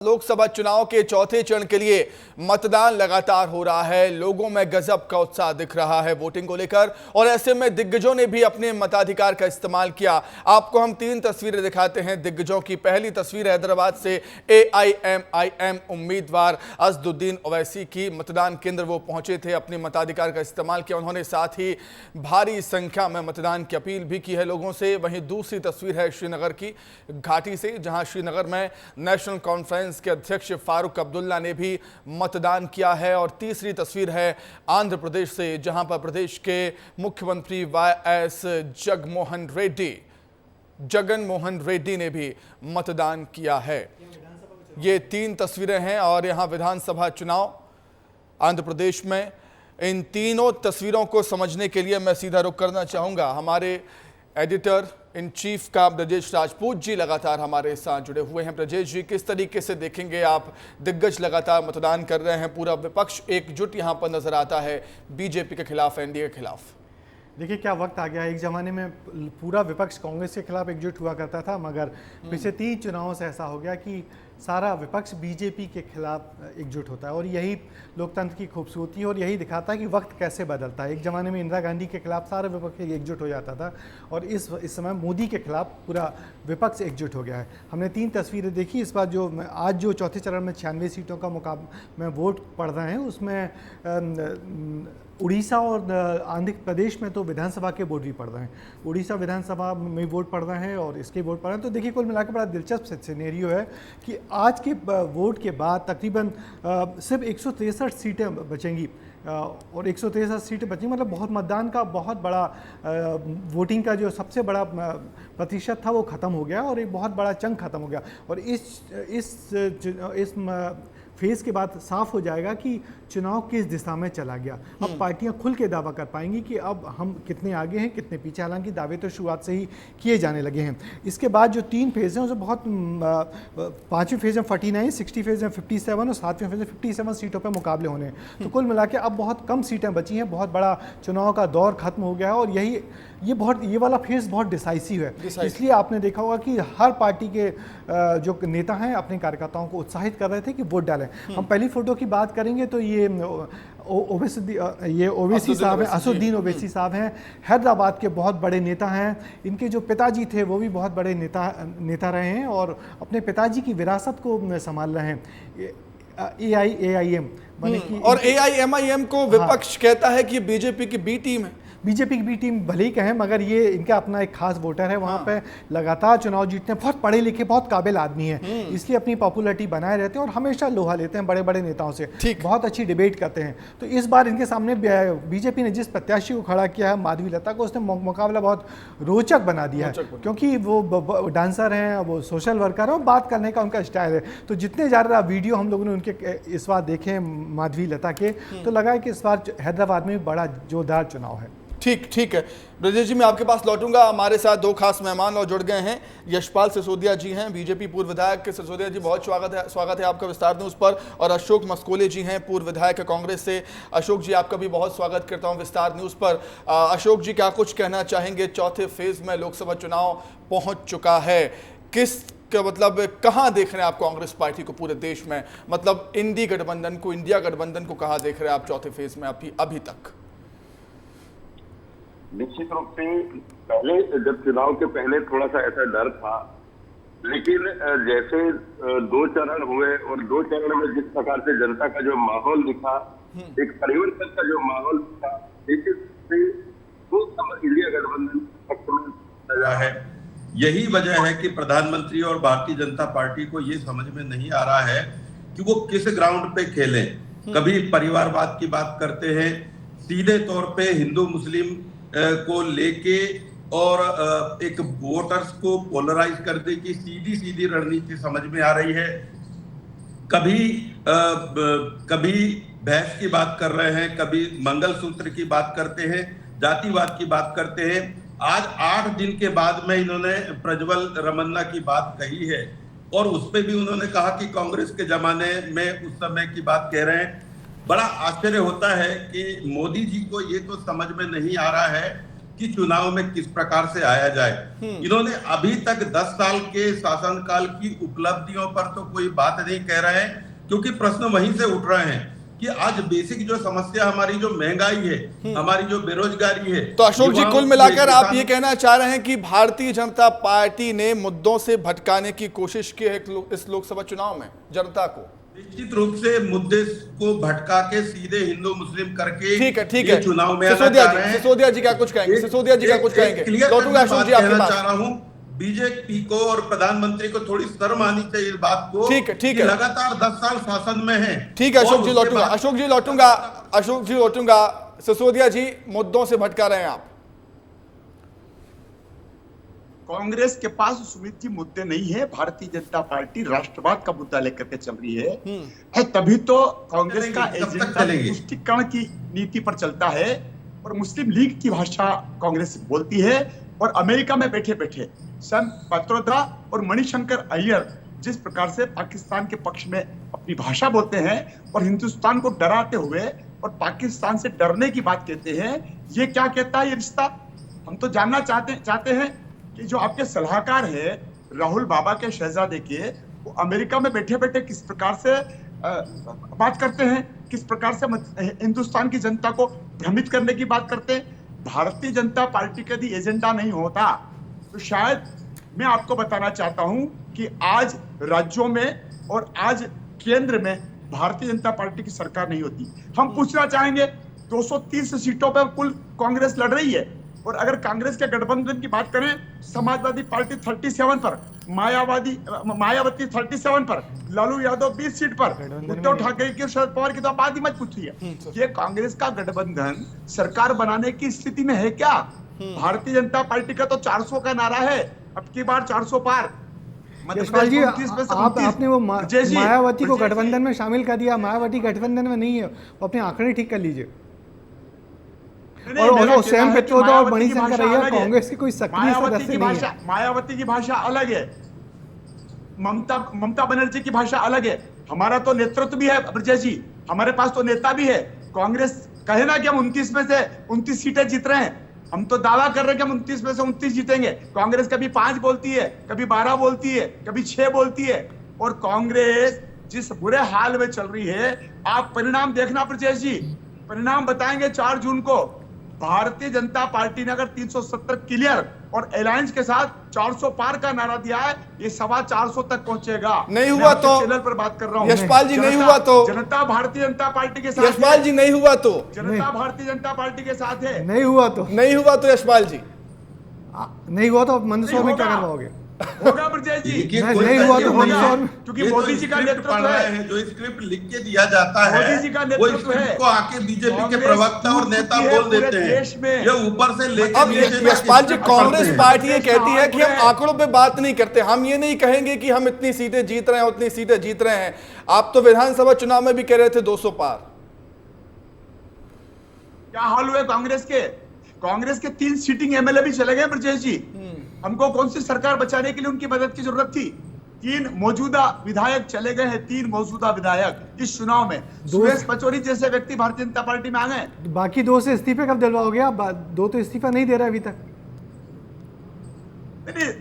लोकसभा चुनाव के चौथे चरण के लिए मतदान लगातार हो रहा है। लोगों में गजब का उत्साह दिख रहा है वोटिंग को लेकर और ऐसे में दिग्गजों ने भी अपने मताधिकार का इस्तेमाल किया। आपको हम 3 तस्वीरें दिखाते हैं दिग्गजों की। पहली तस्वीर हैदराबाद से AIMIM उम्मीदवार असदुद्दीन ओवैसी की। मतदान केंद्र वो पहुंचे थे, अपने मताधिकार का इस्तेमाल किया उन्होंने, साथ ही भारी संख्या में मतदान की अपील भी की है लोगों से। वहीं दूसरी तस्वीर है श्रीनगर की घाटी से, जहां श्रीनगर में नेशनल कॉन्फ्रेंस के अध्यक्ष फारूक अब्दुल्ला ने भी मतदान किया है। और तीसरी तस्वीर है आंध्र प्रदेश से, जहां पर प्रदेश के मुख्यमंत्री YS जगन मोहन रेड्डी ने भी मतदान किया है। ये 3 तस्वीरें हैं और यहां विधानसभा चुनाव आंध्र प्रदेश में। इन तीनों तस्वीरों को समझने के लिए मैं सीधा रुख करना चाहूंगा हमारे एडिटर इन चीफ का ब्रजेश राजपूत जी लगातार हमारे साथ जुड़े हुए हैं। ब्रजेश जी, किस तरीके से देखेंगे आप, दिग्गज लगातार मतदान कर रहे हैं, पूरा विपक्ष एकजुट यहां पर नजर आता है बीजेपी के खिलाफ, एनडीए के खिलाफ? देखिए क्या वक्त आ गया है। एक ज़माने में पूरा विपक्ष कांग्रेस के खिलाफ एकजुट हुआ करता था, मगर पिछले 3 चुनावों से ऐसा हो गया कि सारा विपक्ष बीजेपी के खिलाफ एकजुट होता है। और यही लोकतंत्र की खूबसूरती है और यही दिखाता है कि वक्त कैसे बदलता है। एक ज़माने में इंदिरा गांधी के खिलाफ सारा विपक्ष एकजुट हो जाता था और इस समय मोदी के खिलाफ पूरा विपक्ष एकजुट हो गया है। हमने 3 तस्वीरें देखी। इस बार आज जो चौथे चरण में 96 सीटों का में वोट पड़ रहे हैं, उसमें उड़ीसा और आंध्र प्रदेश में तो विधानसभा के वोट भी पड़ रहे हैं। उड़ीसा विधानसभा में वोट पड़ रहे हैं और इसके वोट पड़ रहे हैं। तो देखिए कुल मिलाकर बड़ा दिलचस्प सिनेरियो है कि आज के वोट के बाद तकरीबन सिर्फ 163 सीटें बचेंगी और 163 सीटें बची, मतलब बहुत मतदान का बहुत बड़ा वोटिंग का जो सबसे बड़ा प्रतिशत था वो ख़त्म हो गया और एक बहुत बड़ा चंक ख़त्म हो गया। और इस फेज़ के बाद साफ हो जाएगा कि चुनाव किस दिशा में चला गया। अब पार्टियां खुल के दावा कर पाएंगी कि अब हम कितने आगे हैं, कितने पीछे। हालांकि दावे तो शुरुआत से ही किए जाने लगे हैं। इसके बाद जो 3 फेज़ हैं उसमें बहुत 5वें फेज़ में 49, 60 फेज़ में 57 और 7वें फेज़ में 57 सीटों पर मुकाबले होने हैं। तो कुल मिला के अब बहुत कम सीटें बची हैं। बहुत बड़ा चुनाव का दौर खत्म हो गया है और ये वाला फेज़ बहुत डिसाइसिव है। इसलिए आपने देखा होगा कि हर पार्टी के जो नेता हैं अपने कार्यकर्ताओं को उत्साहित कर रहे थे कि वोट डालें। हम पहली फोटो की बात करेंगे तो ये ओवैसी साहब हैं, असदुद्दीन ओवैसी साहब हैं। हैदराबाद के बहुत बड़े नेता हैं। इनके जो पिताजी थे वो भी बहुत बड़े नेता रहे हैं और अपने पिताजी की विरासत को संभाल रहे हैं। AIM और AIMIM को विपक्ष कहता है कि बीजेपी की बी टीम है। बीजेपी की बी टीम भले ही कहें, मगर ये इनका अपना एक खास वोटर है। वहाँ पे लगातार चुनाव जीतते हैं, बहुत पढ़े लिखे, बहुत काबिल आदमी है, इसलिए अपनी पॉपुलैरिटी बनाए रहते हैं और हमेशा लोहा लेते हैं बड़े बड़े नेताओं से, बहुत अच्छी डिबेट करते हैं। तो इस बार इनके सामने बीजेपी ने जिस प्रत्याशी को खड़ा किया है माधवी लता को, उसने मुकाबला बहुत रोचक बना दिया है, क्योंकि वो डांसर हैं, वो सोशल वर्कर हैं और बात करने का उनका स्टाइल है। तो जितने ज़्यादा वीडियो हम लोगों ने उनके इस बार देखे माधवी लता के, तो लगा है कि इस बार हैदराबाद में बड़ा जोरदार चुनाव है। ठीक है ब्रजेश जी, मैं आपके पास लौटूंगा। हमारे साथ 2 खास मेहमान और जुड़ गए हैं। यशपाल सिसोदिया जी हैं, बीजेपी पूर्व विधायक। सिसोदिया जी, बहुत स्वागत है आपका विस्तार न्यूज़ पर। और अशोक मस्कोले जी हैं, पूर्व विधायक कांग्रेस से। अशोक जी, आपका भी बहुत स्वागत करता हूं विस्तार न्यूज़ पर। अशोक जी, क्या कुछ कहना चाहेंगे? चौथे फेज में लोकसभा चुनाव पहुंच चुका है, मतलब कहाँ देख रहे हैं आप कांग्रेस पार्टी को पूरे देश में? मतलब इंडिया गठबंधन को कहाँ देख रहे हैं आप चौथे फेज में अभी तक? निश्चित रूप से पहले, जब चुनाव के पहले थोड़ा सा ऐसा डर था, लेकिन जैसे 2 चरण हुए और 2 चरण में जिस प्रकार से जनता का जो माहौल दिखा, एक परिवर्तन का जो माहौल दिखा, निश्चित रूप से वो इंडिया गठबंधन पक्ष में सजा है। यही वजह है कि प्रधानमंत्री और भारतीय जनता पार्टी को ये समझ में नहीं आ रहा है कि वो किस ग्राउंड पे खेलें। कभी परिवारवाद की बात करते हैं, सीधे तौर पे हिंदू मुस्लिम को लेके और एक वोटर्स को पोलराइज करने की सीधी रणनीति समझ में आ रही है। कभी भैंस की बात कर रहे हैं, कभी मंगलसूत्र की बात करते हैं, जातिवाद की बात करते हैं। आज 8 दिन के बाद में इन्होंने प्रज्वल रमन्ना की बात कही है और उसपे भी उन्होंने कहा कि कांग्रेस के जमाने में उस समय की बात कह रहे हैं। बड़ा आश्चर्य होता है कि मोदी जी को ये तो समझ में नहीं आ रहा है कि चुनाव में किस प्रकार से आया जाए। इन्होंने अभी तक 10 साल के शासनकाल की उपलब्धियों पर तो कोई बात नहीं कह रहे हैं, क्योंकि प्रश्न वहीं से उठ रहे हैं कि आज बेसिक जो समस्या हमारी जो महंगाई है, हमारी जो बेरोजगारी है। तो अशोक जी, कुल मिलाकर आप ये कहना चाह रहे हैं कि भारतीय जनता पार्टी ने मुद्दों से भटकाने की कोशिश की है इस लोकसभा चुनाव में जनता को? निश्चित रूप से मुद्दे को भटका के सीधे हिंदू मुस्लिम करके ठीक है चुनाव में सिसोदिया जी क्या कुछ कहेंगे? सिसोदिया जी क्या कुछ कहेंगे? लौटूंगा अशोक जी आपके पास। चाह रहा हूँ बीजेपी को और प्रधानमंत्री को थोड़ी शर्म आनी चाहिए इस बात को। ठीक है लगातार 10 साल शासन में है। ठीक है अशोक जी लौटूंगा। सिसोदिया जी, मुद्दों से भटका रहे हैं आप। कांग्रेस के पास सुमित जी मुद्दे नहीं है। भारतीय जनता पार्टी राष्ट्रवाद का मुद्दा लेकर के चल रही है तभी तो कांग्रेस का एजेंडा तुष्टीकरण की नीति पर चलता है और मुस्लिम लीग की भाषा कांग्रेस बोलती है। और अमेरिका में बैठे बैठे सम पत्रोदा और मणिशंकर अय्यर जिस प्रकार से पाकिस्तान के पक्ष में अपनी भाषा बोलते हैं और हिंदुस्तान को डराते हुए और पाकिस्तान से डरने की बात कहते हैं, ये क्या कहता है ये रिश्ता? हम तो जानना चाहते हैं कि जो आपके सलाहकार है राहुल बाबा के शहजादे के, वो अमेरिका में बैठे बैठे किस प्रकार से बात करते हैं, किस प्रकार से हिंदुस्तान की जनता को भ्रमित करने की बात करते हैं। भारतीय जनता पार्टी का यदि एजेंडा नहीं होता तो शायद मैं आपको बताना चाहता हूं कि आज राज्यों में और आज केंद्र में भारतीय जनता पार्टी की सरकार नहीं होती। हम पूछना चाहेंगे 230 सीटों पर कुल कांग्रेस लड़ रही है और अगर कांग्रेस के गठबंधन की बात करें, समाजवादी पार्टी 37 पर, मायावती 37 पर, लालू यादव 20 सीट पर, उद्धव ठाकरे की शरद पवार की तो बात ही मत पूछिए। ये कांग्रेस का गठबंधन सरकार बनाने की स्थिति में है क्या? भारतीय जनता पार्टी का तो 400 का नारा है, अब की बार 400 पार। यशपाल जी, आपने वो मायावती को गठबंधन में शामिल कर दिया। मायावती गठबंधन में नहीं है, वो अपने आंकड़े ठीक कर लीजिए। और सैम पित्रोदा और मणिशंकर अय्यर कांग्रेस की कोई सक्रिय सदस्य नहीं है। मायावती की भाषा अलग है, ममता बनर्जी की भाषा अलग है। हमारा तो नेतृत्व भी है ब्रजेश जी, हमारे पास तो नेता भी है। कांग्रेस कहे ना कि हम 29 में से 29 सीटें जीत रहे हैं, हम तो दावा कर रहे हैं कि हम 29 में से 29 जीतेंगे। कांग्रेस कभी 5 बोलती है, कभी 12 बोलती है, कभी 6 बोलती है। और कांग्रेस जिस बुरे हाल में चल रही है, आप परिणाम देखना ब्रजेश जी, परिणाम बताएंगे 4 जून को। भारतीय जनता पार्टी ने अगर 370 क्लियर और अलायंस के साथ 400 पार का नारा दिया है, ये 425 तक पहुंचेगा। नहीं हुआ तो चैनल पर बात कर रहा हूं यशपाल जी, नहीं हुआ तो जनता भारतीय जनता पार्टी के साथ। यशपाल जी, नहीं हुआ तो जनता भारतीय जनता पार्टी के साथ है। नहीं हुआ तो यशपाल जी, नहीं हुआ तो मंदसौर में क्या करवाओगे? होगा ब्रजेश जी, नहीं हुआ तो क्योंकि मोदी जी का नेतृत्व है। जो स्क्रिप्ट लिख के दिया जाता है, मोदी जी का नेतृत्व है, को आके बीजेपी के प्रवक्ता और नेता बोल देते हैं, ये ऊपर से लेके अब यशपाल जी, कांग्रेस पार्टी ये कहती है कि हम आंकड़ों पे बात नहीं करते, हम ये नहीं कहेंगे कि हम इतनी सीटें जीत रहे हैं, उतनी सीटें जीत रहे हैं। आप तो विधानसभा चुनाव में भी कह रहे थे 200 पार। क्या हाल हुए कांग्रेस के? कांग्रेस के 3 सीटिंग एमएलए भी चले गए ब्रजेश जी। हमको कौन सी सरकार बचाने के लिए उनकी मदद की जरूरत थी? 3 मौजूदा विधायक चले गए हैं, 3 मौजूदा विधायक इस चुनाव में। सुरेश पचौरी जैसे व्यक्ति भारतीय जनता पार्टी में आ गए। बाकी 2 से इस्तीफे कब दिलवाओगे आप? 2 तो इस्तीफा नहीं दे रहा अभी तक।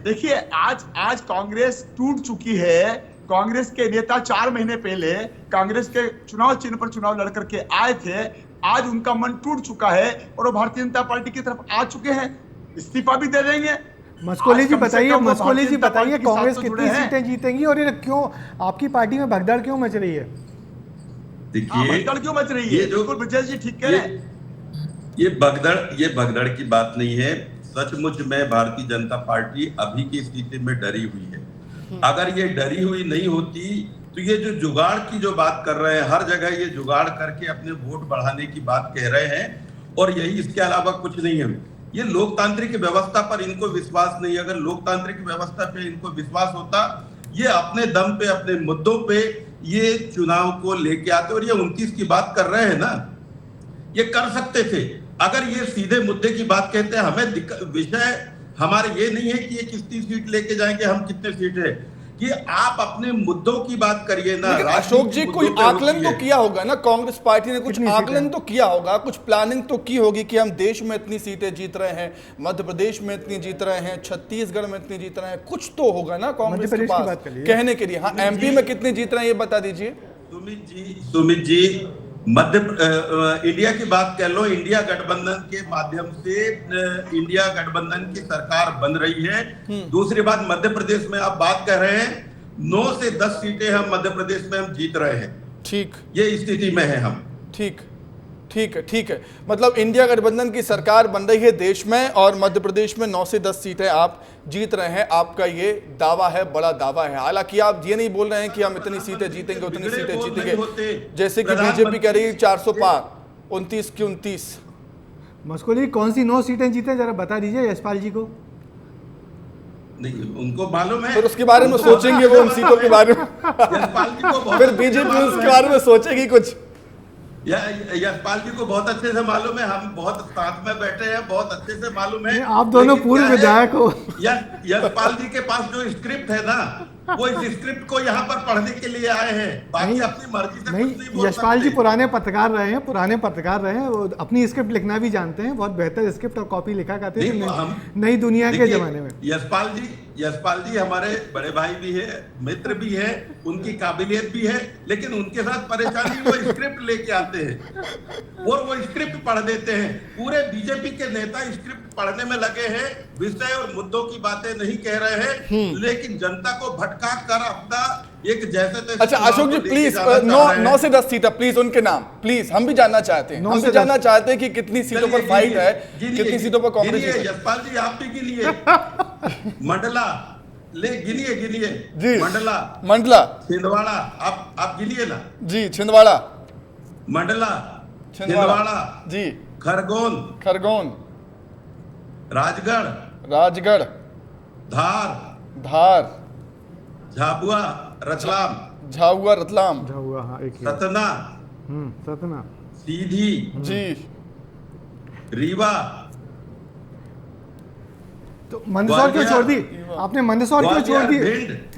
देखिए, आज कांग्रेस टूट चुकी है। कांग्रेस के नेता 4 महीने पहले कांग्रेस के चुनाव चिन्ह पर चुनाव लड़ करके आए थे। आज उनका मन टूट चुका है और वो भारतीय जनता पार्टी की तरफ आ चुके हैं, इस्तीफा भी दे देंगे। मस्कोली जी बताइए, कांग्रेस कितनी सीटें जीतेंगी और ये क्यों आपकी पार्टी में भगदड़ क्यों मच रही है? देखिए, भगदड़ क्यों मच रही है? बिल्कुल ब्रजेश जी ठीक कह रहे हैं। ये भगदड़ की बात नहीं है। सचमुच में भारतीय जनता पार्टी अभी की स्थिति में डरी हुई है। अगर ये डरी हुई नहीं होती तो ये जो जुगाड़ की जो बात कर रहे हैं, हर जगह ये जुगाड़ करके अपने वोट बढ़ाने की बात कह रहे हैं और यही, इसके अलावा कुछ नहीं है। ये लोकतांत्रिक व्यवस्था पर इनको विश्वास नहीं। अगर लोकतांत्रिक व्यवस्था पे इनको विश्वास होता, ये अपने दम पे, अपने मुद्दों पे ये चुनाव को लेके आते। और ये 29 की बात कर रहे हैं ना, ये कर सकते थे अगर ये सीधे मुद्दे की बात कहते हैं। हमें विषय हमारे ये नहीं है कि ये कितनी सीट लेके जाएंगे, हम कितने सीट है। कि आप अपने मुद्दों की बात करिए ना। लेकिन अशोक जी कोई मुद्दों पे आकलन तो रोकिए। किया होगा ना, कांग्रेस पार्टी ने कुछ कितनी आकलन सीटें? तो किया होगा, कुछ प्लानिंग तो की होगी कि हम देश में इतनी सीटें जीत रहे हैं, मध्य प्रदेश में इतनी जीत रहे हैं, छत्तीसगढ़ में इतनी जीत रहे हैं, कुछ तो होगा ना कांग्रेस के मध्य प्रदेश की पास बात कर लीजिए। कहने के लिए। हाँ, एमपी में कितनी जीत रहे हैं ये बता दीजिए। सुमित जी इंडिया की बात कर लो। इंडिया गठबंधन के माध्यम से इंडिया गठबंधन की सरकार बन रही है। दूसरी बात, मध्य प्रदेश में आप बात कर रहे हैं, 9 से 10 सीटें हम मध्य प्रदेश में हम जीत रहे हैं। ठीक, ये स्थिति में है हम। ठीक है। मतलब इंडिया गठबंधन की सरकार बन रही है देश में और मध्य प्रदेश में 9 से 10 सीटें आप जीत रहे हैं, आपका ये दावा है, बड़ा दावा है। हालांकि आप ये नहीं बोल रहे हैं कि हम इतनी सीटें जीतेंगे, उतनी सीटें जीतेंगे, जैसे कि बीजेपी कह रही है 400 पार, 29 की 29। मस्कोली कौन सी 9 सीटें जीते जरा बता दीजिए यशपाल जी को। नहीं, उनको मालूम है, फिर उसके बारे में सोचेंगे वो उन सीटों के बारे में। यशपाल जी को फिर बीजेपी उसके बारे में सोचेगी कुछ। यशपाल जी को बहुत अच्छे से मालूम है, हम बहुत साथ में बैठे हैं, बहुत अच्छे से मालूम है। आप दोनों पूर्व विधायक हो। यशपाल जी के पास जो स्क्रिप्ट है ना, वो इस स्क्रिप्ट को यहाँ पर पढ़ने के लिए आए हैं, बाकी अपनी मर्जी से कुछ नहीं बोल यशपाल जी सकते। पुराने पत्रकार रहे हैं, वो अपनी स्क्रिप्ट लिखना भी जानते हैं, बहुत बेहतर स्क्रिप्ट और कॉपी लिखा करते थे नई दुनिया के जमाने में। यशपाल जी हमारे बड़े भाई भी है, मित्र भी है, उनकी काबिलियत भी है, लेकिन उनके साथ परेशानी वो स्क्रिप्ट लेके आते हैं और वो स्क्रिप्ट पढ़ देते हैं। पूरे बीजेपी के नेता स्क्रिप्ट पढ़ने में लगे हैं, विषय और मुद्दों की बातें नहीं कह रहे हैं, लेकिन जनता को भटका कर अपना एक जैसे तैसे। अच्छा अशोक जी प्लीज 9 से 10 सीटें प्लीज, उनके नाम प्लीज, हम भी जानना चाहते हैं, हम भी जानना चाहते हैं कि कितनी सीटों पर फाइट है, कितनी सीटों पर कांग्रेस। यशपाल जी आप भी गिनिए। मंडला ले गिनिए जी, मंडला छिंदवाड़ा, आप गिनिए ना जी, छिंदवाड़ा, मंडला, छिंदवाड़ा जी, खरगोन, राजगढ़, धार, झाबुआ, रतलाम, हाँ, एक सतना, सीधी जी, रीवा। तो मंदसौर क्यों छोड़ दी आपने? मंदसौर क्यों छोड़ दी?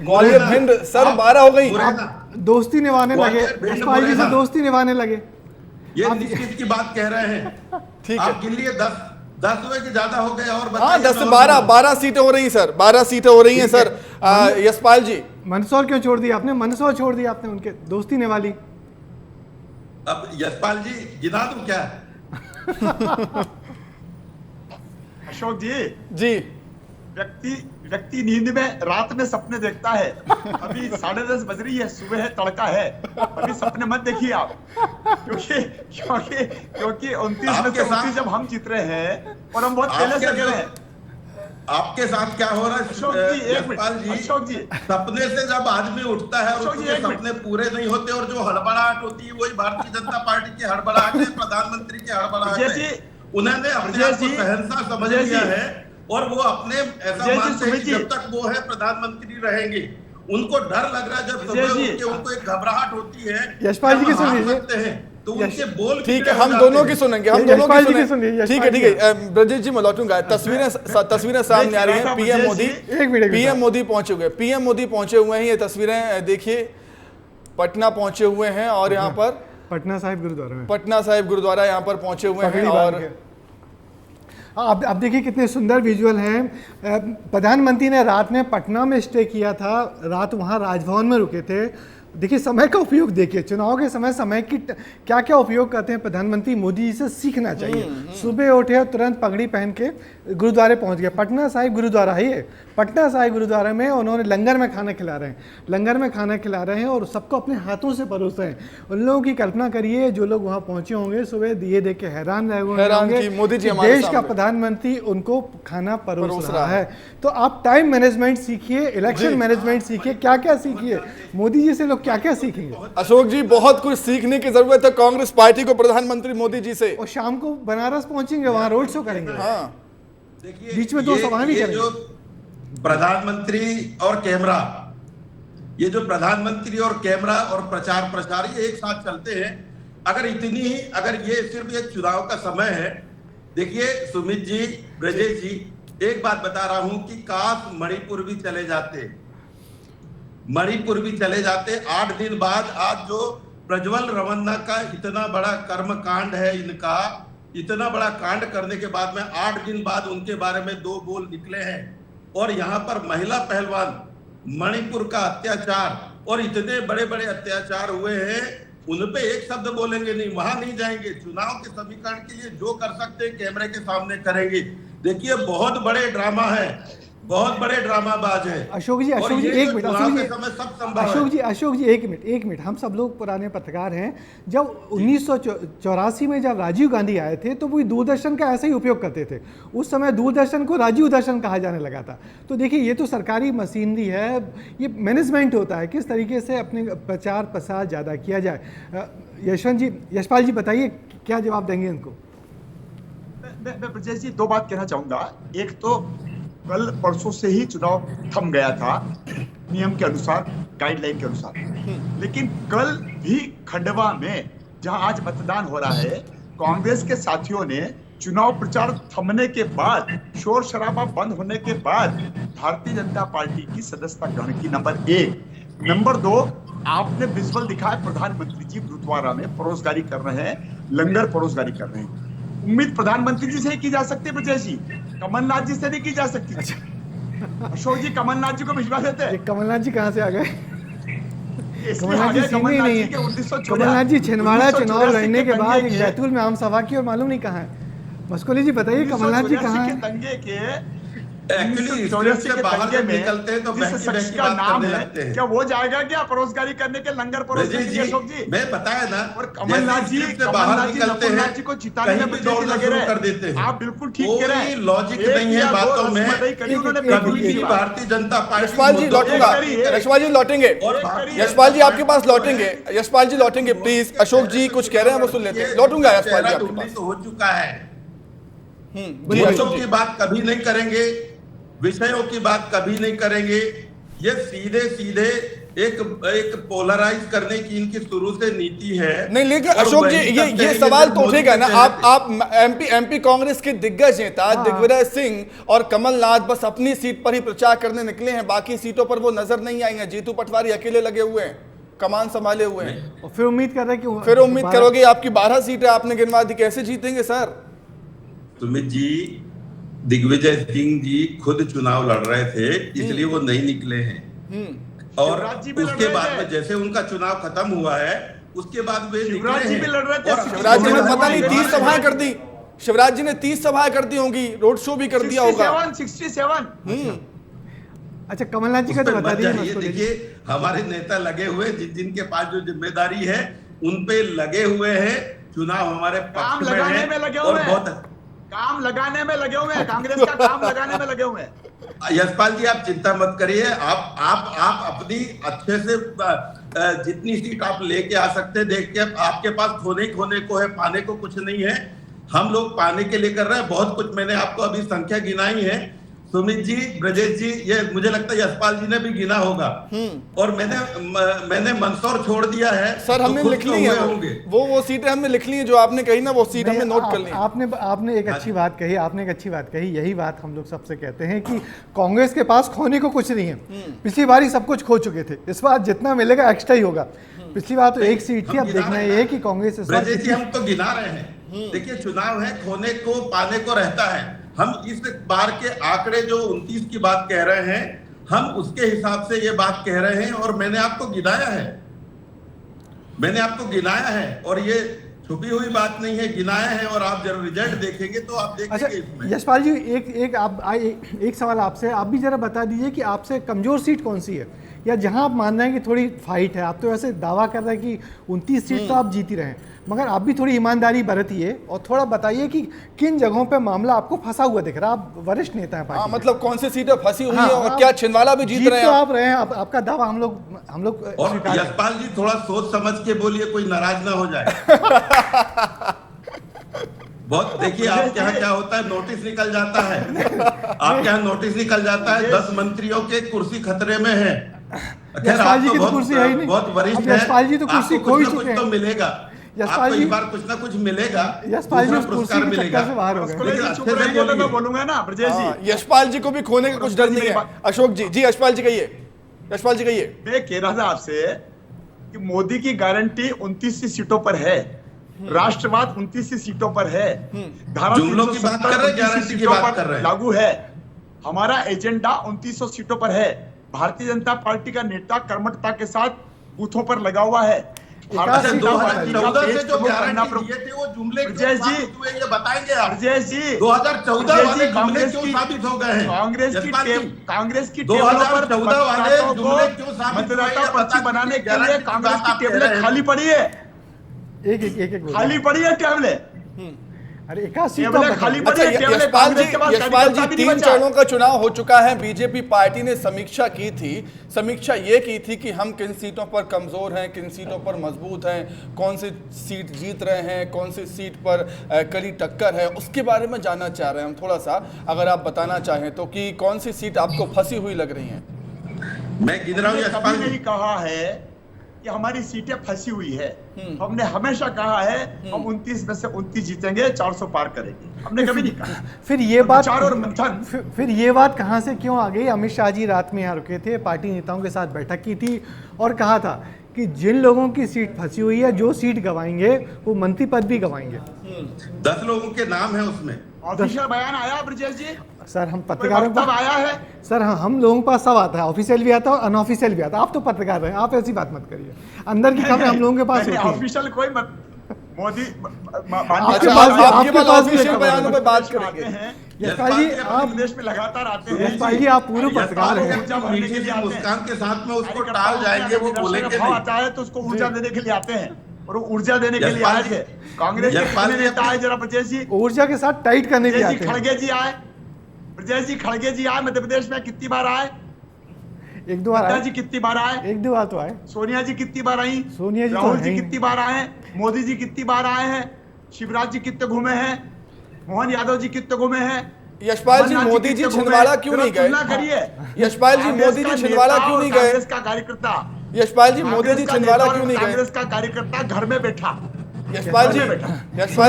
ग्वालियर, भिंड, सर 12 हो गई। आप दोस्ती निभाने लगे, यशपाल जी से दोस्ती निभाने लगे। ये किसकी बात कह रहे हैं? ठीक है, आप गिन लिए 10 हुए कि ज्यादा हो गए? और हाँ 10 से 12 सीटें हो रही हैं सर, 12 सीटें हो रही हैं सर। यशपाल जी मंदसौर क्यों छोड़ दी आपने? मंदसौर छोड़ दी आपने, उनके दोस्ती निभा ली। अब यशपाल जी गिना दूं क्या? अशोक जी, व्यक्ति नींद में रात में सपने देखता है। अभी 10:30 बज रही है, सुबह है, तड़का है, अभी सपने मत देखिए आप, क्योंकि 29 में से 29 जब हम जीत रहे हैं और हम बहुत पहले से गए हैं। आपके साथ क्या हो रहा है अशोक जी, अशोक जी, सपने से जब आदमी उठता है और उसके सपने पूरे नहीं होते और जो हड़बड़ाहट होती है वही भारतीय जनता पार्टी की हड़बड़ाहट है, प्रधानमंत्री की हड़बड़ाहट है। उन्होंने अपने आप को शहंशाह समझ लिया है और वो अपने ऐसा मानते हैं कि जब तक वो है प्रधानमंत्री रहेंगे। उनको डर लग रहा है, जब सुबह उठ के उनको एक घबराहट होती है। यशपाल जी की सुनिए, तो उनके बोल ठीक है, हम दोनों की सुनेंगे, हम दोनों की सुनेंगे। ठीक है, ब्रजेश जी मैं लौटूंगा। तस्वीरें सामने आ रही हैं, पीएम मोदी पहुंचे हुए, पीएम मोदी पहुंचे हुए हैं। ये तस्वीरें देखिए, पटना पहुंचे हुए हैं और यहाँ पर पटना साहिब गुरुद्वारा यहाँ पर पहुंचे हुए हैं। और अब देखिए कितने सुंदर विजुअल हैं। प्रधानमंत्री ने रात में पटना में स्टे किया था, रात वहाँ राजभवन में रुके थे। देखिए समय का उपयोग, देखिए चुनाव के समय की क्या क्या उपयोग करते हैं प्रधानमंत्री मोदी जी से सीखना चाहिए। सुबह उठे और तुरंत पगड़ी पहन के गुरुद्वारे पहुंच गए। पटना साहिब गुरुद्वारा है ये, पटना साहिब गुरुद्वारे में उन्होंने लंगर में खाना खिला रहे हैं और सबको अपने हाथों से परोस रहे हैं। उन लोगों की कल्पना करिए जो लोग वहाँ पहुंचे होंगे, सुबह ये देख के हैरान रहे होंगे मोदी जी देश का प्रधानमंत्री उनको खाना परोस रहा है। तो आप टाइम मैनेजमेंट सीखिए, इलेक्शन मैनेजमेंट सीखिए, क्या क्या सीखिए, मोदी जी से लोग क्या क्या सीखेंगे? अशोक जी बहुत कुछ सीखने की जरूरत है कांग्रेस पार्टी को प्रधानमंत्री मोदी जी से। और शाम को बनारस पहुंचेंगे, वहां रोड शो करेंगे। हाँ देखिए, बीच में 2 सभा भी करेंगे। जो प्रधानमंत्री और कैमरा, ये जो प्रधानमंत्री और कैमरा और प्रचार ये एक साथ चलते हैं। अगर ये सिर्फ एक चुनाव का समय है। देखिए सुमित जी, ब्रजेश जी, एक बात बता रहा हूं कि काश मणिपुर भी चले जाते। मणिपुर भी चले जाते। 8 दिन बाद आज जो प्रज्वल रमन्ना का इतना बड़ा कर्म कांड है, इनका इतना बड़ा कांड करने के बाद में 8 दिन बाद उनके बारे में 2 बोल निकले हैं। और यहाँ पर महिला पहलवान, मणिपुर का अत्याचार और इतने बड़े बड़े अत्याचार हुए हैं, उन पे एक शब्द बोलेंगे नहीं, वहां नहीं जाएंगे। चुनाव के समीकरण के लिए जो कर सकते हैं कैमरे के सामने करेंगे। देखिए बहुत बड़े ड्रामा है, बहुत बड़े ड्रामाबाज है अशोक जी, और ये एक जो मिनट, चुनाव के समय सब संभव है। अशोक जी एक मिनट, हम सब लोग पुराने पत्रकार हैं। जब 1984 में जब राजीव गांधी आए थे तो वो दूरदर्शन का ऐसा ही उपयोग करते थे। उस समय दूरदर्शन को राजीव दर्शन कहा जाने लगा था। तो देखिए ये तो सरकारी मशीनरी है, ये मैनेजमेंट होता है, किस तरीके से अपने प्रचार प्रसार ज़्यादा किया जाए। यशपाल जी बताइए क्या जवाब देंगे इनको। मैं ब्रजेश जी 2 बात कहना चाहूंगा। एक तो कल परसों से ही चुनाव थम गया था नियम के अनुसार, गाइडलाइन के अनुसार, लेकिन कल भी खंडवा में जहां आज मतदान हो रहा है, कांग्रेस के साथियों ने चुनाव प्रचार थमने के बाद, शोर शराबा बंद होने के बाद भारतीय जनता पार्टी की सदस्यता ग्रहण की। नंबर 1। नंबर 2, आपने विजुअल दिखाया, प्रधानमंत्री जी गुरुद्वारा में परोसगारी कर रहे हैं, लंगर परोसगारी कर रहे हैं। उम्मीद प्रधानमंत्री जी से ही की जा सकती है ब्रजेश जी, कमलनाथ जी से नहीं की जा सकती। अशोक जी कमलनाथ जी को विश्वास देते हैं? कमलनाथ जी कहाँ से आ गए? कमलनाथ जी सीधी नहीं है। कमलनाथ जी छिंदवाड़ा चुनाव लड़ने के बाद बैतूल में आम सभा की और मालूम नहीं कहाँ है। मस्कोली जी बताइए कमलनाथ जी कहाँ है? दंगे के एक्चुअली से बाहर जब निकलते हैं तो नाम है क्या वो जाएगा क्या परोसगारी करने के लंगर परोसने के? अशोक जी मैं बताया ना, और कमलनाथ जी बाहर निकलते हैं जी को जिताने में दौड़ना शुरू कर देते हैं। आप बिल्कुल ठीक कह रहे हैं, लॉजिक नहीं है बातों में। भारतीय जनता पार्टी, यशपाल जी लौटूंगा, यशपाल जी लौटेंगे, यशपाल जी आपके पास लौटेंगे, यशपाल जी लौटेंगे प्लीज। अशोक जी कुछ कह रहे हैं वो सुन लेते हैं। लौटूंगा यशपाल जी आपके पास। हो चुका है, विषयों की बात कभी नहीं करेंगे, विषयों की बात कभी नहीं करेंगे। ये सीधे सीधे एक पोलराइज करने की इनकी शुरू से नीति है। नहीं लेकिन अशोक जी ये सवाल तो उठेगा ना, आप एमपी कांग्रेस के दिग्गज नेता दिग्विजय सिंह और कमलनाथ बस अपनी सीट पर ही प्रचार करने निकले हैं, बाकी सीटों पर वो नजर नहीं आएंगे। जीतू पटवारी अकेले लगे हुए हैं, कमान संभाले हुए हैं। फिर उम्मीद कर रहे हैं कि फिर उम्मीद करोगे आपकी 12 सीटें आपने गिनवा दी, कैसे जीतेंगे सर? सुमित जी, दिग्विजय सिंह जी खुद चुनाव लड़ रहे थे, इसलिए वो नहीं निकले हैं। और उसके बाद में जैसे उनका चुनाव खत्म हुआ है, उसके बाद वे निकले हैं। शिवराज जी ने पता नहीं 30 सभाएं कर दी, शिवराज जी ने 30 सभाएं कर दी होंगी, रोड शो भी कर दिया होगा। 67 अच्छा कमलनाथ जी का तो बता दीजिए। देखिए हमारे नेता लगे हुए, जिनके पास जो जिम्मेदारी है उन पे लगे हुए हैं। चुनाव हमारे पक्ष में है और बहुत काम लगाने में लगे हुए हैं, कांग्रेस का काम लगाने में लगे हुए हैं। यशपाल जी आप चिंता मत करिए, आप अपनी अच्छे से जितनी सीट आप लेके आ सकते हैं देख के, आपके पास खोने को है, पाने को कुछ नहीं है। हम लोग पाने के लिए कर रहे हैं बहुत कुछ। मैंने आपको अभी संख्या गिनाई है, सुमित जी, ब्रजेश जी, ये मुझे लगता है यशपाल जी ने भी गिना होगा। और मैंने मंदसौर छोड़ दिया है सर, हमने लिख ली है वो सीटें हमने लिख ली है जो आपने कही ना, वो सीट हमने नोट कर ली। आपने एक अच्छी बात कही, यही बात हम लोग सबसे कहते हैं कि कांग्रेस के पास खोने को कुछ नहीं है। पिछली बार ही सब कुछ खो चुके थे, इस बार जितना मिलेगा एक्स्ट्रा ही होगा। पिछली बार तो एक सीट थी, अब देखना ये है कि कांग्रेस हम तो गिना रहे हैं। देखिए चुनाव है, खोने को पाने को रहता है। हम इस बार के आंकड़े जो 29 की बात कह रहे हैं, हम उसके हिसाब से ये बात कह रहे हैं। और मैंने आपको गिनाया है और ये छुपी हुई बात नहीं है, गिनाया है। और आप जब रिजल्ट देखेंगे तो आप देखेंगे। अच्छा यशपाल जी, एक सवाल आपसे, आप भी जरा बता दीजिए कि आपसे कमजोर सीट कौन सी है, या जहां आप मान रहे हैं कि थोड़ी फाइट है। आप तो वैसे दावा कर रहे हैं कि 29 सीट तो आप जीत ही रहे हैं, मगर आप भी थोड़ी ईमानदारी बरतिए और थोड़ा बताइए कि किन जगहों पे मामला आपको फंसा हुआ दिख रहा है। आप वरिष्ठ नेता हैं पार्टी। मतलब कौन सी सीटें फंसी हुई है और क्या छिंदवाड़ा भी जीत रहे हैं? तो आप रहे हैं, आपका दावा हम लोग और यशपाल जी थोड़ा सोच समझ के बोलिए, कोई नाराज ना हो जाए। बहुत देखिए आपके यहाँ क्या होता है, नोटिस निकल जाता है। आपके यहाँ नोटिस निकल जाता है, 10 मंत्रियों के कुर्सी खतरे में है। यशपाल जी की तो कुर्सी है ही नहीं, बहुत वरिष्ठ है, यशपाल जी तो कुर्सी खो ही चुके हैं। तो मिलेगा यशपाल जी, इस बार कुछ ना कुछ मिलेगा, यशपाल जी पुरस्कार मिलेगा। से बाहर हो गए। बोलूंगा ना ब्रजेश जी, यशपाल जी को भी खोने का कुछ डर नहीं है। अशोक जी, यशपाल जी कहिए। यशपाल जी कहिए। मैं कह रहा था आपसे कि मोदी की गारंटी 29 सीटों पर है, राष्ट्रवाद 29 सीटों पर है, धारा जुमलों की बात कर रहे हैं, 370 गारंटी की बात कर रहे हैं। लागू है। हमारा एजेंडा 2900 सीटों पर है। भारतीय जनता पार्टी का नेता कर्मठता के साथ बूथों पर लगा हुआ है। 2014 से जो गारंटी दिए थे वो जुमले क्यों साबित हुए, ये बताएंगे आप? 2014 वाले जुमले क्यों साबित हो गए हैं? कांग्रेस की 2014 वाले जुमले क्यों साबित हुए, मतदाता पर्ची बनाने के लिए कांग्रेस की टेबलें खाली पड़ी है, एक खाली पड़ी है टेबलें। अरे 81 अच्छा यशपाल जी 3 चरणों का चुनाव हो चुका है। बीजेपी पार्टी ने समीक्षा की थी, समीक्षा ये की थी कि हम किन सीटों पर कमजोर हैं, किन सीटों पर मजबूत हैं, कौन सी सीट जीत रहे हैं, कौन सी सीट पर कड़ी टक्कर है, उसके बारे में जानना चाह रहे हैं हम थोड़ा सा, अगर आप बताना चाहें तो, कि कौन सी सीट आपको फंसी हुई लग रही है। मैं गिन रहा हूं, यशपाल ने कहा है कि हमारी सीटें फंसी हुई है। हमने हमेशा कहा है हम 29 में से 29 जीतेंगे, 400 पार करेंगे, हमने कभी नहीं कहा। फिर ये बात और मंथन फिर ये बात कहां से क्यों आ गई? अमित शाह जी रात में यहाँ रुके थे, पार्टी नेताओं के साथ बैठक की थी और कहा था कि जिन लोगों की सीट फंसी हुई है, जो सीट गवाएंगे वो मंत्री पद भी गवाएंगे। 10 लोगों के नाम है उसमें। ऑफिशियल बयान आया ब्रजेश जी? सर हम पत्रकारों पर आया है सर, हम लोगों के पास सब आता है, ऑफिशियल भी आता है और अनऑफिशियल भी आता है। आप तो पत्रकार हैं, आप ऐसी बात मत करिए। अंदर की खबरें हम लोगों के पास होती है। ऑफिशियल कोई मत, मोदी आपके पास ऑफिशियल बयानों पे बात करेंगे। यशपाल जी आप देश में लगातार आते हैं। यशपाल जी आप पूर्व पत्रकार हैं। मुस्कान के साथ में उसको टाल जाएंगे, वो बोलेंगे आता है तो उसको ऊर्जा देने के लिए आते हैं और ऊर्जा देने के लिए आए थे। कांग्रेस के नेता आए, जरा ब्रजेश जी ऊर्जा के साथ टाइट करने के लिए आते हैं। खड़गे जी आए, ब्रजेश जी खड़गे जी आए, मध्य प्रदेश में कितनी बार आए? 1-2 बार आए। जी कितनी बार आए? 1-2 बार तो आए। सोनिया जी कितनी बार आई? सोनिया जी, राहुल जी कितनी बार आए? मोदी जी कितनी बार आए हैं? शिवराज जी कितने घूमे हैं? मोहन यादव जी कितने घूमे हैं? यशपाल जी मोदी जी छिंदवाड़ा क्यों नहीं गए? यशपाल जी मोदी जी छिंदवाड़ा क्यों नहीं गए? कांग्रेस का कार्यकर्ता यशपाल जी मोदी जी छिंदवाड़ा क्यों नहीं गए? कांग्रेस का कार्यकर्ता घर में बैठा। यशपाल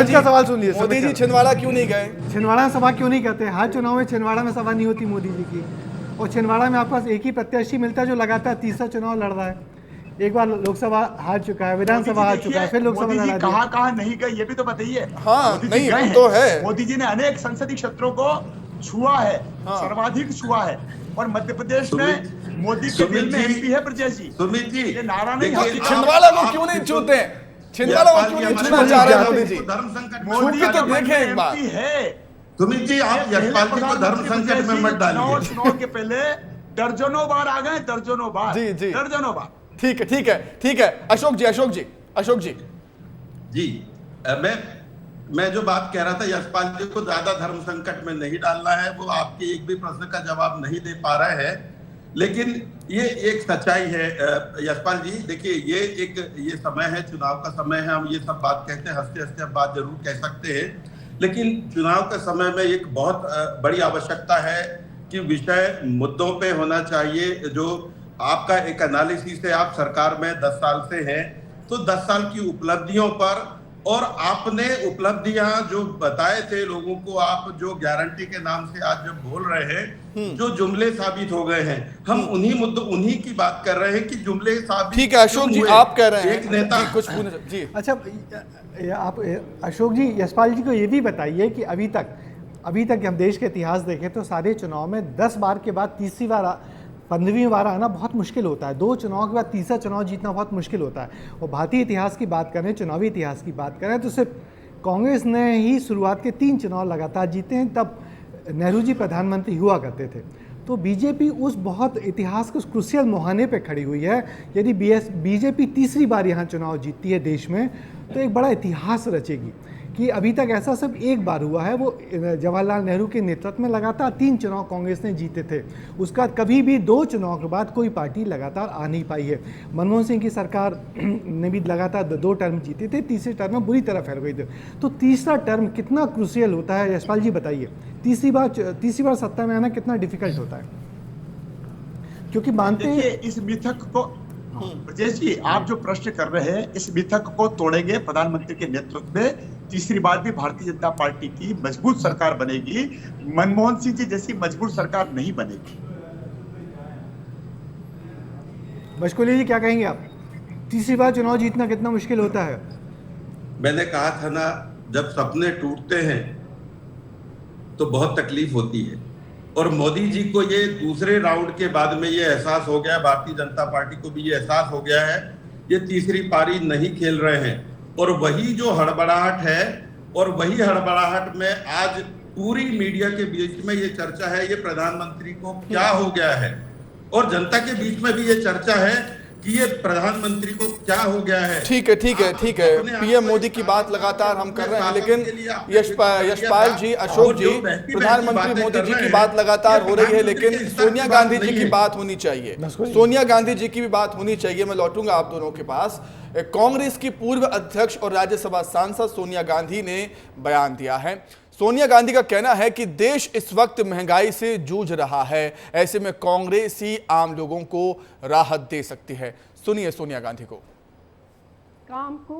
जी का सवाल सुन लीजिए। मोदी जी छिंदवाड़ा क्यों नहीं गए? छिंदवाड़ा में सभा क्यों नहीं करते? हर चुनाव में छिंदवाड़ा में सभा नहीं होती मोदी जी की, और छिंदवाड़ा में आपके पास एक ही प्रत्याशी मिलता है जो लगातार तीसरा चुनाव लड़ रहा है। एक बार लोकसभा हार चुका है, विधानसभा हार चुका है, फिर लोकसभा लड़ा। कहाँ नहीं गए ये भी तो बताइए। हाँ नहीं तो है, मोदी जी ने अनेक संसदीय क्षेत्रों को छुआ है, सर्वाधिक छुआ है, और मध्य प्रदेश में मोदी के दिल में एमपी है ब्रजेश जी। सुमित जी ये नारा नहीं है। छिंदवाड़ा को क्यों नहीं छूते? छिंदवाड़ा को क्यों नहीं छूना चाह रहे मोदी जी? धर्म संकट मोदी तो देखें एक बार है। सुमित जी आप यशपाल जी को धर्म संकट में मत डालिए। चुनाव के पहले दर्जनों बार आ गए, दर्जनों बार। जी दर्जनों बार। ठीक है। अशोक जी जी मैं जो बात कह रहा था, यशपाल जी को ज्यादा धर्म संकट में नहीं डालना है, वो आपके एक भी प्रश्न का जवाब नहीं दे पा रहे हैं, लेकिन ये एक सच्चाई है यशपाल जी। देखिए ये समय है, चुनाव का समय है, हम ये सब बात कहते हैं, हंसते हंसते हम बात जरूर कह सकते हैं, लेकिन चुनाव के समय में एक बहुत बड़ी आवश्यकता है कि विषय मुद्दों पे होना चाहिए। जो आपका एक एनालिसिस है, आप सरकार में 10 साल से हैं, तो 10 साल की उपलब्धियों पर, और आपने उपलब्धियां जो बताए थे लोगों को, आप जो गारंटी के नाम से आज जब बोल रहे हैं, जो जुमले साबित हो गए हैं, हम उन्हीं मुद्दों उन्हीं की बात कर रहे हैं कि जुमले साबित। ठीक है अशोक जी, आप कह रहे हैं एक नेता कुछ जी। अच्छा आप अशोक जी यशपाल जी को ये भी बताइए कि अभी तक हम देश के इतिहास देखें तो सारे चुनाव में 10 बार के बाद तीसरी बार 15वीं बार आना बहुत मुश्किल होता है। 2 चुनाव के बाद तीसरा चुनाव जीतना बहुत मुश्किल होता है। और भारतीय इतिहास की बात करें, चुनावी इतिहास की बात करें, तो सिर्फ कांग्रेस ने ही शुरुआत के 3 चुनाव लगातार जीते हैं, तब नेहरू जी प्रधानमंत्री हुआ करते थे। तो बीजेपी उस बहुत इतिहास के उस क्रूशियल मुहाने पे खड़ी हुई है। यदि बीजेपी तीसरी बार यहाँ चुनाव जीतती है देश में, तो एक बड़ा इतिहास रचेगी कि अभी तक ऐसा सिर्फ एक बार हुआ है, वो जवाहरलाल नेहरू के नेतृत्व में लगातार 3 चुनाव कांग्रेस ने जीते थे। उसका कभी भी 2 चुनाव के बाद कोई पार्टी लगातार आ नहीं पाई है। मनमोहन सिंह की सरकार ने भी लगातार 2 टर्म जीते थे, तीसरे टर्म में बुरी तरह फैल गई थी। तो तीसरा टर्म कितना क्रूशियल होता है यशपाल जी बताइए? तीसरी बार सत्ता में आना कितना डिफिकल्ट होता है? क्योंकि मानते हैं इस मिथक को, ब्रजेश जी आप जो प्रश्न कर रहे हैं, इस मिथक को तोड़ेंगे प्रधानमंत्री के नेतृत्व में तीसरी बार भी भारतीय जनता पार्टी की मजबूत सरकार बनेगी। मनमोहन सिंह जी जैसी मजबूत सरकार नहीं बनेगी। मशकोली जी क्या कहेंगे आप? तीसरी बार चुनाव जीतना कितना मुश्किल होता है? मैंने कहा था ना, जब सपने टूटते हैं तो बहुत तकलीफ होती है। और मोदी जी को ये दूसरे राउंड के बाद में ये एहसास हो गया, भारतीय जनता पार्टी को भी ये एहसास हो गया है, ये तीसरी पारी नहीं खेल रहे हैं। और वही जो हड़बड़ाहट है, और वही हड़बड़ाहट में आज पूरी मीडिया के बीच में ये चर्चा है, ये प्रधानमंत्री को क्या हो गया है, और जनता के बीच में भी ये चर्चा है कि ये प्रधानमंत्री को क्या हो गया है। ठीक है पीएम मोदी की बात लगातार हम कर रहे हैं, लेकिन यशपाल जी, अशोक जी, प्रधानमंत्री मोदी जी की बात लगातार हो रही है, लेकिन सोनिया गांधी जी की बात होनी चाहिए, सोनिया गांधी जी की भी बात होनी चाहिए। मैं लौटूंगा आप दोनों के पास। कांग्रेस की पूर्व अध्यक्ष और राज्यसभा सांसद सोनिया गांधी ने बयान दिया है। सोनिया गांधी का कहना है कि देश इस वक्त महंगाई से जूझ रहा है, ऐसे में कांग्रेस ही आम लोगों को राहत दे सकती है। सुनिए सोनिया गांधी को। काम को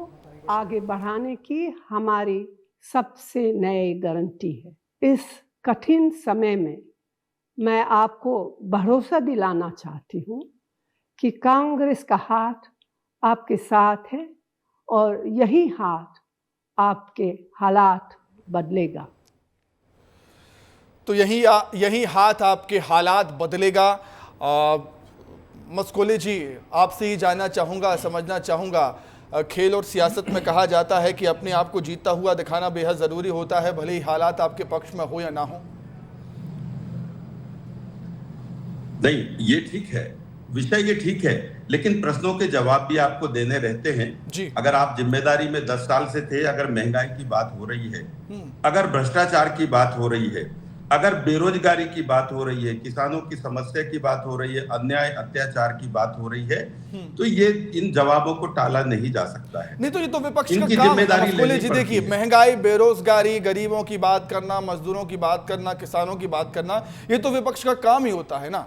आगे बढ़ाने की हमारी सबसे नई गारंटी है। इस कठिन समय में मैं आपको भरोसा दिलाना चाहती हूँ कि कांग्रेस का हाथ आपके साथ है और यही हाथ आपके हालात बदलेगा। तो यही हाथ आपके हालात बदलेगा। मस्कोले जी, आपसे ही जानना चाहूँगा, समझना चाहूँगा, खेल और सियासत में कहा जाता है कि अपने आप को जीतता हुआ दिखाना बेहद ज़रूरी होता है, भले ही हालात आपके पक्ष में हो या ना हो। नहीं, ये ठीक है, विषय ये ठीक है, लेकिन प्रश्नों के जवाब भी आपको देने रहते हैं जी। अगर आप जिम्मेदारी में 10 साल से थे, अगर महंगाई की बात हो रही है, अगर भ्रष्टाचार की बात हो रही है, अगर बेरोजगारी की बात हो रही है, किसानों की समस्या की बात हो रही है, अन्याय अत्याचार की बात हो रही है, तो ये इन जवाबों को टाला नहीं जा सकता है। नहीं तो ये तो विपक्ष का काम है। जी देखिए, महंगाई, बेरोजगारी, गरीबों की बात करना, मजदूरों की बात करना, किसानों की बात करना, ये तो विपक्ष का काम ही होता है ना।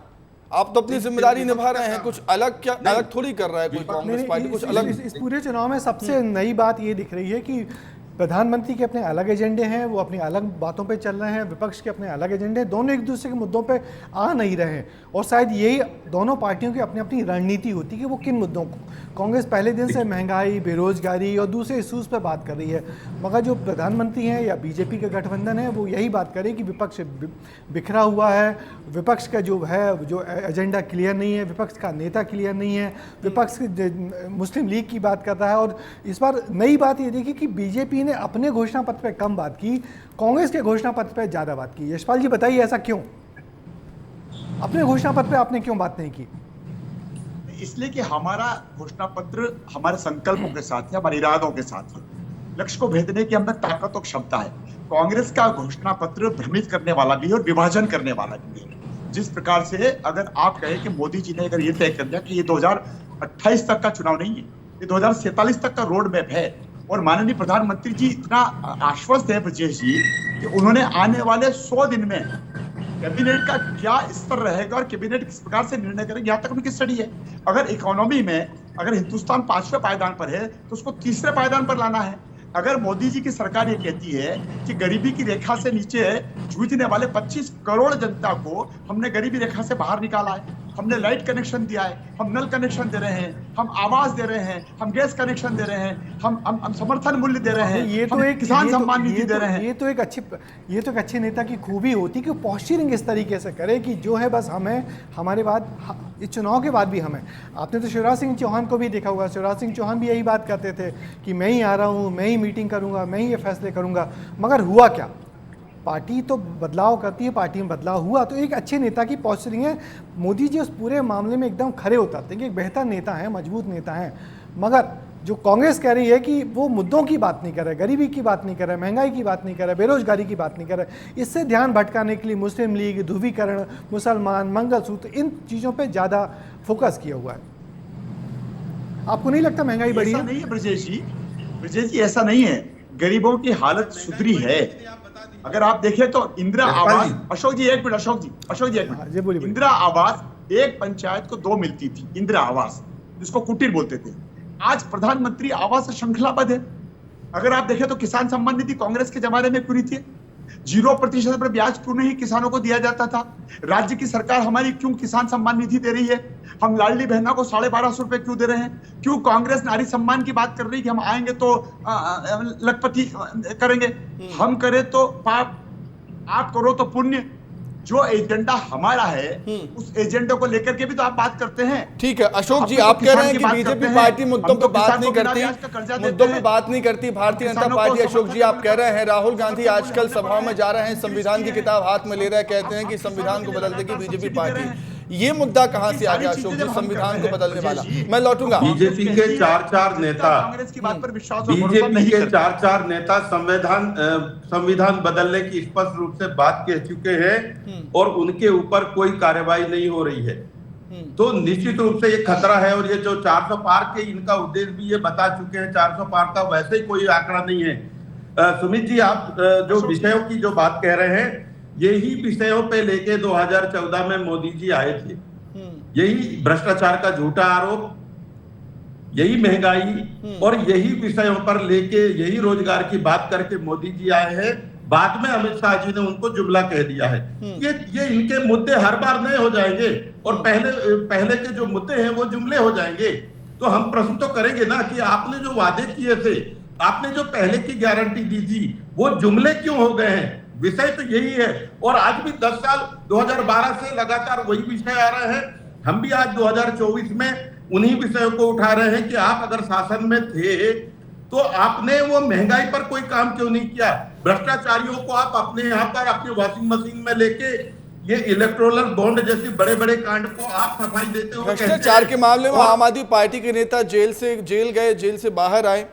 आप तो अपनी जिम्मेदारी निभा रहे हैं, कुछ अलग क्या अलग थोड़ी कर रहा है कोई कांग्रेस पार्टी, कुछ अलग। इस पूरे चुनाव में सबसे नई बात ये दिख रही है कि प्रधानमंत्री के अपने अलग एजेंडे हैं, वो अपनी अलग बातों पे चल रहे हैं, विपक्ष के अपने अलग एजेंडे हैं, दोनों एक दूसरे के मुद्दों पे आ नहीं रहे हैं। और शायद यही दोनों पार्टियों की अपनी अपनी रणनीति होती है कि वो किन मुद्दों को। कांग्रेस पहले दिन से महंगाई, बेरोजगारी और दूसरे इशूज़ पर बात कर रही है, मगर जो प्रधानमंत्री हैं या बीजेपी का गठबंधन है वो यही बात करे कि विपक्ष बिखरा हुआ है, विपक्ष का जो है जो एजेंडा क्लियर नहीं है, विपक्ष का नेता क्लियर नहीं है, विपक्ष मुस्लिम लीग की बात कर रहा है। और इस बार नई बात ये देखी कि बीजेपी ने अपने घोषणा पत्र पे कम बात की, कांग्रेस के घोषणा पत्र पे ज्यादा बात की। यशपाल जी बताइए ऐसा क्यों? अपने घोषणा पत्र पे आपने क्यों बात नहीं की? इसलिए कि हमारा घोषणा पत्र हमारे संकल्पों के साथ है, हमारे इरादों के साथ है, लक्ष्य को भेदने की हमें ताकत और क्षमता है। कांग्रेस का घोषणा पत्र भ्रमित करने वाला भी है और विभाजन करने वाला भी है। जिस प्रकार से अगर आप कहें कि मोदी जी ने अगर ये तय कर दिया कि ये 2028 तक का चुनाव नहीं है, ये 2047 तक का रोड मैप है, और माननीय प्रधानमंत्री जी इतना आश्वस्त है ब्रजेश जी कि उन्होंने आने वाले 100 दिन में कैबिनेट का क्या स्तर रहेगा और कैबिनेट किस प्रकार से निर्णय करेगी, यहाँ तक उनकी स्टडी है। अगर इकोनॉमी में अगर हिंदुस्तान 5वें पायदान पर है तो उसको 3रे पायदान पर लाना है। अगर मोदी जी की सरकार ये कहती है कि गरीबी की रेखा से नीचे जूझने वाले 25 करोड़ जनता को हमने गरीबी रेखा से बाहर निकाला है, हमने लाइट कनेक्शन दिया है, हम नल कनेक्शन दे रहे हैं, हम आवास दे रहे हैं, हम गैस कनेक्शन दे रहे हैं, हम समर्थन मूल्य दे रहे हैं, ये तो एक किसान सम्मान निधि दे रहे हैं। ये तो एक अच्छे नेता की खूबी होती कि पोस्चरिंग इस तरीके से करे कि जो है बस हमें, हमारे बाद इस चुनाव के बाद भी हमें। आपने तो शिवराज सिंह चौहान को भी देखा होगा, शिवराज सिंह चौहान भी यही बात करते थे कि मैं ही आ रहा हूँ, मैं ही मीटिंग करूँगा, मैं ही ये फैसले करूँगा। मगर हुआ क्या? पार्टी तो बदलाव करती है, पार्टी में बदलाव हुआ तो एक अच्छे नेता की पोस्चरिंग है। मोदी जी उस पूरे मामले में एकदम खरे उतरते हैं कि एक बेहतर नेता है, मजबूत नेता है। मगर जो कांग्रेस कह रही है कि वो मुद्दों की बात नहीं कर रहे, गरीबी की बात नहीं कर रहे, महंगाई की बात नहीं कर रहे, बेरोजगारी की बात नहीं कर रहे, इससे ध्यान भटकाने के लिए मुस्लिम लीग, ध्रुवीकरण, मुसलमान, मंगलसूत्र, इन चीज़ों पर ज़्यादा फोकस किया हुआ है। आपको नहीं लगता महंगाई बढ़ी है? नहीं है ब्रजेश जी, ऐसा नहीं है। गरीबों की हालत सुधरी है। अगर आप देखें तो इंदिरा आवास, अशोक जी एक मिनट, इंदिरा आवास एक पंचायत को 2 मिलती थी, इंदिरा आवास जिसको कुटीर बोलते थे। आज प्रधानमंत्री आवास श्रृंखलाबद्ध है। अगर आप देखें तो किसान सम्मान निधि कांग्रेस के जमाने में पूरी थी, 0% पर ब्याज क्यों नहीं किसानों को दिया जाता था? राज्य की सरकार हमारी क्यों किसान सम्मान निधि दे रही है? हम लाडली बहना को 1250 रुपए क्यों दे रहे हैं? क्यों कांग्रेस नारी सम्मान की बात कर रही है कि हम आएंगे तो लखपति करेंगे, हम करें तो पाप, आप करो तो पुण्य। जो एजेंडा हमारा है उस एजेंडे को लेकर के भी तो आप बात करते हैं। ठीक है अशोक जी, आप कह रहे हैं कि बीजेपी पार्टी मुद्दों पे बात नहीं करती, मुद्दों पे बात नहीं करती भारतीय जनता पार्टी। अशोक जी आप कह रहे हैं राहुल गांधी आजकल सभाओं में जा रहे हैं, संविधान की किताब हाथ में ले रहे हैं, कहते हैं कि संविधान को बदल देगी बीजेपी पार्टी। ये मुद्दा कहां से आ गया अशोक जी, संविधान को बदलने वाला? मैं लौटूंगा। बीजेपी के 4 नेता, कांग्रेस की बात पर विश्वास, बीजेपी के 4 नेता संविधान बदलने की स्पष्ट रूप से बात कह चुके हैं और उनके ऊपर कोई कार्रवाई नहीं हो रही है। तो निश्चित रूप से ये खतरा है। और ये जो 400 पार के इनका उद्देश्य भी ये बता चुके हैं, 400 पार का वैसे ही कोई आंकड़ा नहीं है। सुमित जी आप जो विषयों की जो बात कह रहे हैं, यही विषयों पे लेके 2014 में मोदी जी आए थे। यही भ्रष्टाचार का झूठा आरोप, यही महंगाई और यही विषयों पर लेके यही रोजगार की बात करके मोदी जी आए हैं। बाद में अमित शाह जी ने उनको जुमला कह दिया है। ये इनके मुद्दे हर बार नए हो जाएंगे और पहले के जो मुद्दे हैं वो जुमले हो जाएंगे। तो हम प्रश्न तो करेंगे ना कि आपने जो वादे किए थे, आपने जो पहले की गारंटी दी थी, वो जुमले क्यों हो गए हैं? विषय तो यही है। और आज भी 10 साल 2012 से लगातार वही विषय आ रहे हैं। हम भी आज 2024 में उन्हीं विषयों को उठा रहे हैं कि आप अगर शासन में थे तो आपने वो महंगाई पर कोई काम क्यों नहीं किया? भ्रष्टाचारियों को आप अपने यहाँ पर अपनी वॉशिंग मशीन में लेके ये इलेक्टोरल बॉन्ड जैसे बड़े बड़े कांड को आप सफाई देते हो। भ्रष्टाचार के मामले में आम आदमी पार्टी के नेता जेल गए, जेल से बाहर आए।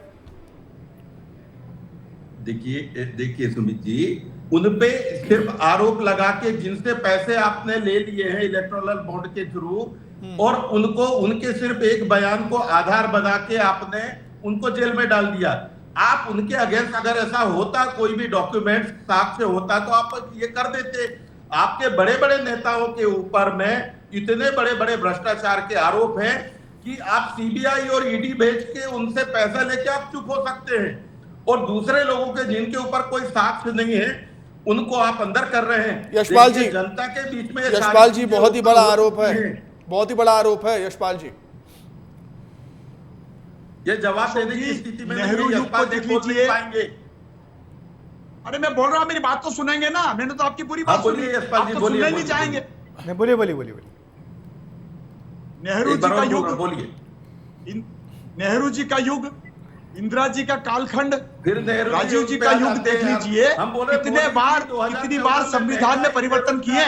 देखिए सुमित जी, उनपे सिर्फ आरोप लगा के जिनसे पैसे आपने ले लिए हैं इलेक्टोरल बॉन्ड के थ्रू, और उनको उनके सिर्फ एक बयान को आधार बना के आपने उनको जेल में डाल दिया। आप उनके अगेंस्ट अगर ऐसा होता, कोई भी डॉक्यूमेंट साक्ष्य होता तो आप ये कर देते। आपके बड़े बड़े नेताओं के ऊपर में इतने बड़े बड़े भ्रष्टाचार के आरोप हैं कि आप सीबीआई और ईडी भेज के उनसे पैसा लेके आप चुप हो सकते हैं, और दूसरे लोगों के जिनके ऊपर कोई साक्ष्य नहीं है उनको आप अंदर कर रहे हैं। यशपाल जी, जनता के बीच में यशपाल जी बहुत ही बड़ा आरोप है, बहुत ही बड़ा आरोप है यशपाल जी। ये जवाब देने की स्थिति में नेहरू युग को देख लीजिए। अरे मैं बोल रहा हूँ, मेरी बात तो सुनेंगे ना, मैंने तो आपकी पूरी बात सुनी। यशपाल जी बोलिए, नहीं चाहेंगे? बोलिए। नेहरू जी का युग, बोलिए। नेहरू जी का युग, इंदिरा जी का कालखंड, फिर राजीव जी का युग देख लीजिए। कितनी बार संविधान में परिवर्तन किए,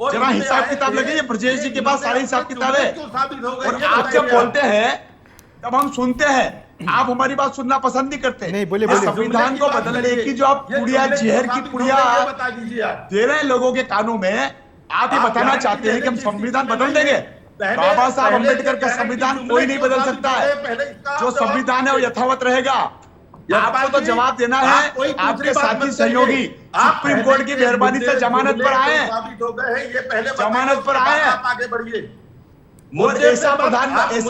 जरा हिसाब किताब लगे। ब्रजेश जी के पास सारे हिसाब किताब है। और आप जब बोलते हैं तब हम सुनते हैं, आप हमारी बात सुनना पसंद नहीं करते। नहीं, बोलिए। संविधान को बदलने की जो आप पुड़िया, जहर की पुड़िया दे रहे हैं लोगों के कानों में, आप ये बताना चाहते हैं कि हम संविधान बदल देंगे? बाबा साहब अम्बेडकर का संविधान कोई नहीं बदल सकता है। जो संविधान है वो यथावत रहेगा। आपको तो जवाब देना है। आपके साथी सहयोगी सुप्रीम कोर्ट की मेहरबानी से जमानत पर आए हैं, जमानत पर आए हैं। आगे बढ़िए। ऐसा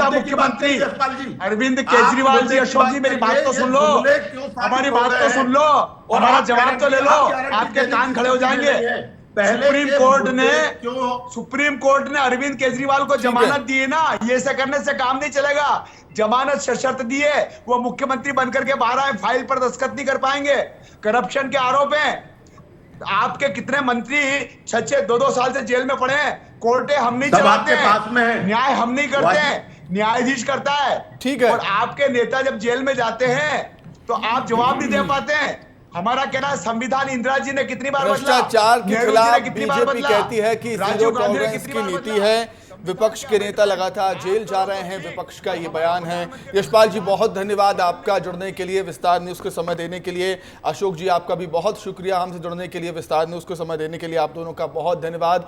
मुख्यमंत्री अरविंद केजरीवाल जी, अशोक जी मेरी बात तो सुन लो, हमारी बात तो सुन लो, हमारा जवाब तो ले लो, आपके कान खड़े हो जाएंगे। सुप्रीम कोर्ट ने अरविंद केजरीवाल को जमानत दी है ना, ये ऐसे करने से काम नहीं चलेगा। जमानत शर्त दी है, वो मुख्यमंत्री बनकर के बाहर आए, फाइल पर दस्तखत नहीं कर पाएंगे। करप्शन के आरोप हैं। आपके कितने मंत्री 6-2 साल से जेल में पड़े हैं। कोर्टें हम नहीं चलाते, न्याय हम नहीं करते, न्यायाधीश करता है। ठीक है। और आपके नेता जब जेल में जाते हैं तो आप जवाब नहीं दे पाते हैं। हमारा कहना है संविधान इंदिरा जी ने कितनी बार बदला, भ्रष्टाचार के खिलाफ बीजेपी कहती है कि जीरो टॉलरेंस की नीति है। विपक्ष के नेता लगातार जेल जा रहे हैं, विपक्ष का ये बयान है। यशपाल जी बहुत धन्यवाद आपका जुड़ने के लिए, विस्तार न्यूज को समय देने के लिए। अशोक जी आपका भी बहुत शुक्रिया हमसे जुड़ने के लिए, विस्तार न्यूज को समय देने के लिए। आप दोनों का बहुत धन्यवाद।